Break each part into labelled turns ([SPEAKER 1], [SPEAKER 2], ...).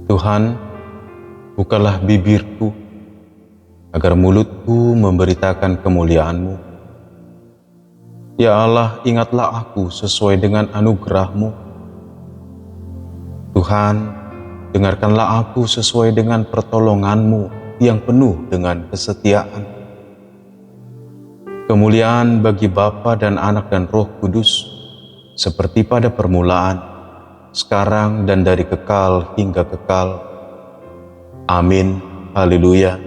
[SPEAKER 1] Tuhan, bukalah bibirku, agar mulutku memberitakan kemuliaan-Mu. Ya Allah, ingatlah aku sesuai dengan anugerah-Mu. Tuhan, dengarkanlah aku sesuai dengan pertolongan-Mu yang penuh dengan kesetiaan. Kemuliaan bagi Bapa dan Anak dan Roh Kudus, seperti pada permulaan, sekarang dan dari kekal hingga kekal. Amin. Haleluya.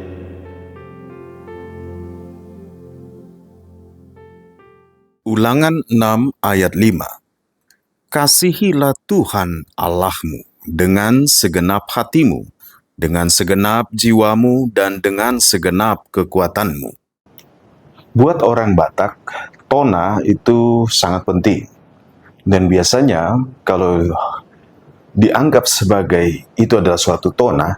[SPEAKER 2] Ulangan 6 ayat 5. Kasihilah Tuhan Allahmu dengan segenap hatimu, dengan segenap jiwamu, dan dengan segenap kekuatanmu.
[SPEAKER 3] Buat orang Batak, tona itu sangat penting. Dan biasanya kalau dianggap sebagai itu adalah suatu tona,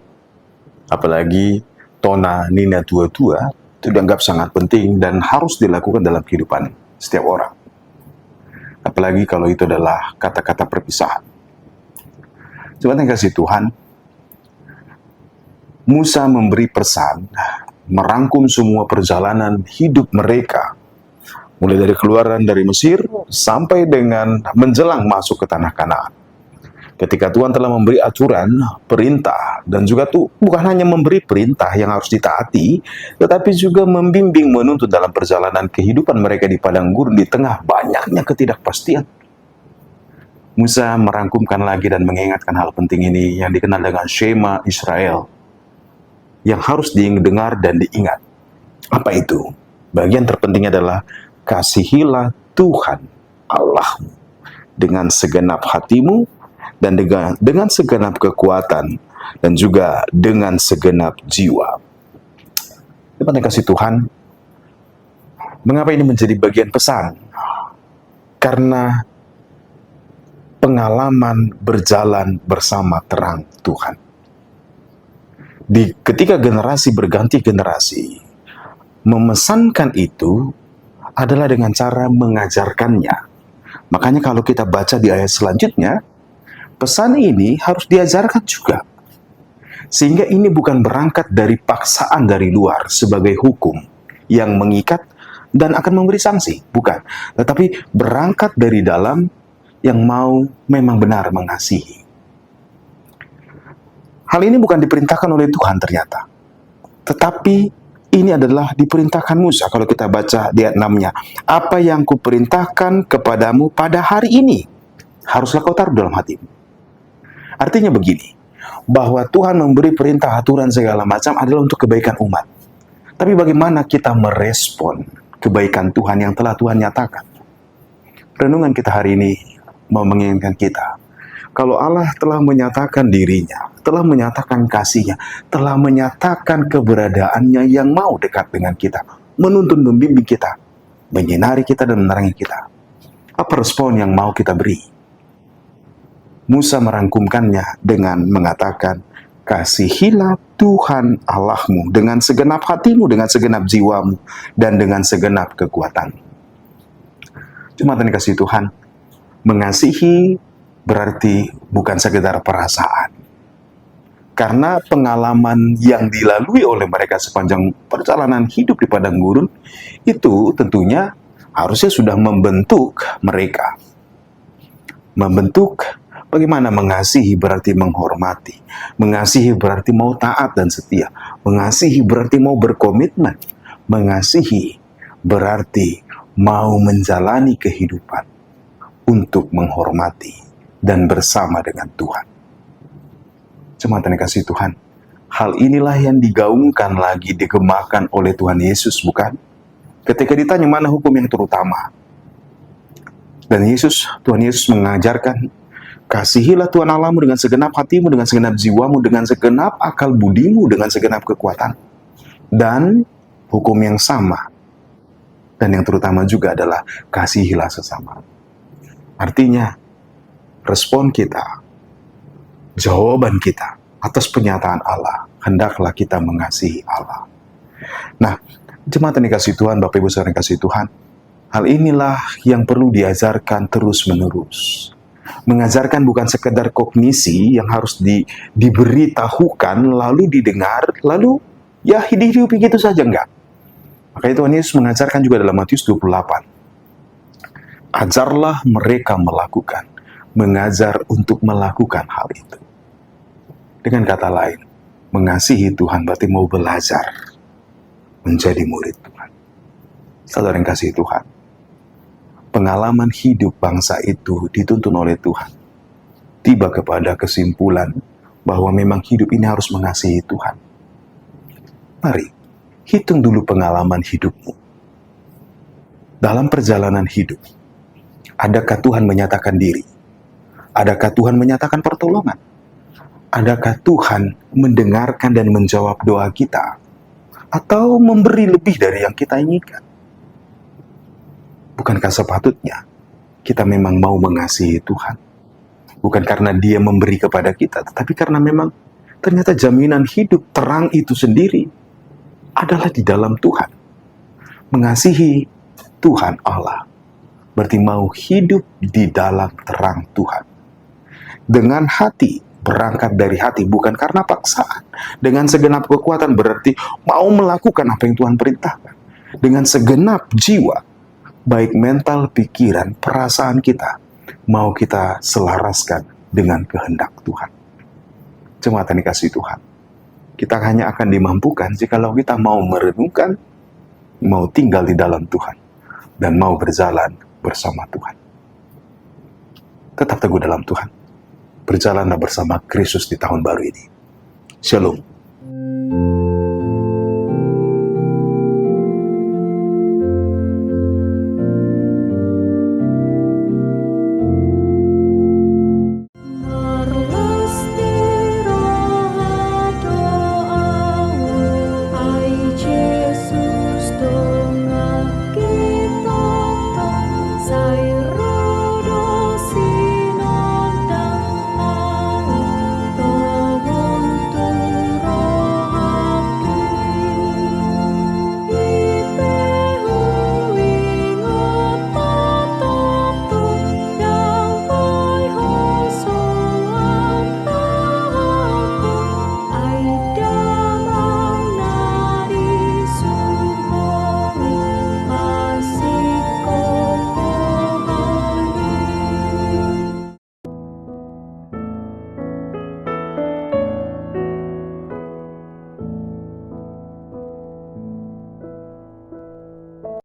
[SPEAKER 3] apalagi tona nina tua-tua, itu dianggap sangat penting dan harus dilakukan dalam kehidupan setiap orang. Apalagi kalau itu adalah kata-kata perpisahan. Cuma yang kasih Tuhan, Musa memberi pesan, merangkum semua perjalanan hidup mereka, mulai dari keluaran dari Mesir sampai dengan menjelang masuk ke tanah Kanaan. Ketika Tuhan telah memberi aturan, perintah, dan juga tuh bukan hanya memberi perintah yang harus ditaati, tetapi juga membimbing menuntun dalam perjalanan kehidupan mereka di padang gurun di tengah banyaknya ketidakpastian. Musa merangkumkan lagi dan mengingatkan hal penting ini yang dikenal dengan Shema Israel, yang harus didengar dan diingat. Apa itu? Bagian terpentingnya adalah kasihilah Tuhan Allahmu dengan segenap hatimu dan dengan segenap kekuatan dan juga dengan segenap jiwa. Terima kasih Tuhan. Mengapa ini menjadi bagian pesan? Karena pengalaman berjalan bersama terang Tuhan. Ketika generasi berganti generasi, memesankan itu adalah dengan cara mengajarkannya. Makanya kalau kita baca di ayat selanjutnya, pesan ini harus diajarkan juga. Sehingga ini bukan berangkat dari paksaan dari luar sebagai hukum yang mengikat dan akan memberi sanksi. Bukan. Tetapi berangkat dari dalam yang mau memang benar mengasihi. Hal ini bukan diperintahkan oleh Tuhan ternyata. Tetapi ini adalah diperintahkan Musa. Kalau kita baca di ayat 6-nya. Apa yang kuperintahkan kepadamu pada hari ini, haruslah kau taruh dalam hatimu. Artinya begini, bahwa Tuhan memberi perintah, aturan, segala macam adalah untuk kebaikan umat. Tapi bagaimana kita merespon kebaikan Tuhan yang telah Tuhan nyatakan? Renungan kita hari ini mau mengingatkan kita, kalau Allah telah menyatakan dirinya, telah menyatakan kasihnya, telah menyatakan keberadaannya yang mau dekat dengan kita, menuntun membimbing kita, menyinari kita dan menerangi kita. Apa respon yang mau kita beri? Musa merangkumkannya dengan mengatakan, kasihilah Tuhan Allahmu dengan segenap hatimu, dengan segenap jiwamu, dan dengan segenap kekuatanmu. Cuma kasih Tuhan, mengasihi berarti bukan sekedar perasaan. Karena pengalaman yang dilalui oleh mereka sepanjang perjalanan hidup di padang gurun, itu tentunya harusnya sudah membentuk mereka. Membentuk bagaimana mengasihi berarti menghormati. Mengasihi berarti mau taat dan setia. Mengasihi berarti mau berkomitmen. Mengasihi berarti mau menjalani kehidupan untuk menghormati dan bersama dengan Tuhan. Jemaat yang kasih Tuhan, hal inilah yang digaungkan lagi, digemakan oleh Tuhan Yesus, bukan? Ketika ditanya mana hukum yang terutama, dan Tuhan Yesus mengajarkan, kasihilah Tuhan Allahmu dengan segenap hatimu, dengan segenap jiwamu, dengan segenap akal budimu, dengan segenap kekuatan. Dan hukum yang sama, dan yang terutama juga adalah kasihilah sesama. Artinya, respon kita, jawaban kita atas penyataan Allah, hendaklah kita mengasihi Allah. Nah, jemaat yang dikasih Tuhan, Bapak Ibu saudara yang kasih Tuhan, hal inilah yang perlu diajarkan terus-menerus. Mengajarkan bukan sekedar kognisi yang harus diberitahukan, lalu didengar, lalu ya hidup begitu saja, enggak. Makanya Tuhan Yesus mengajarkan juga dalam Matius 28. Ajarlah mereka melakukan, mengajar untuk melakukan hal itu. Dengan kata lain, mengasihi Tuhan berarti mau belajar menjadi murid Tuhan. Saudara yang kasih Tuhan, pengalaman hidup bangsa itu dituntun oleh Tuhan. Tiba kepada kesimpulan bahwa memang hidup ini harus mengasihi Tuhan. Mari, hitung dulu pengalaman hidupmu. Dalam perjalanan hidup, adakah Tuhan menyatakan diri? Adakah Tuhan menyatakan pertolongan? Adakah Tuhan mendengarkan dan menjawab doa kita? Atau memberi lebih dari yang kita inginkan? Bukankah sepatutnya kita memang mau mengasihi Tuhan? Bukan karena Dia memberi kepada kita, tetapi karena memang ternyata jaminan hidup terang itu sendiri adalah di dalam Tuhan. Mengasihi Tuhan Allah berarti mau hidup di dalam terang Tuhan. Dengan hati, berangkat dari hati, bukan karena paksaan. Dengan segenap kekuatan berarti mau melakukan apa yang Tuhan perintahkan. Dengan segenap jiwa, baik mental, pikiran, perasaan kita, mau kita selaraskan dengan kehendak Tuhan. Jemaat yang dikasihi Tuhan, kita hanya akan dimampukan jikalau kita mau merenungkan, mau tinggal di dalam Tuhan, dan mau berjalan bersama Tuhan. Tetap teguh dalam Tuhan. Berjalanlah bersama Kristus di tahun baru ini. Shalom.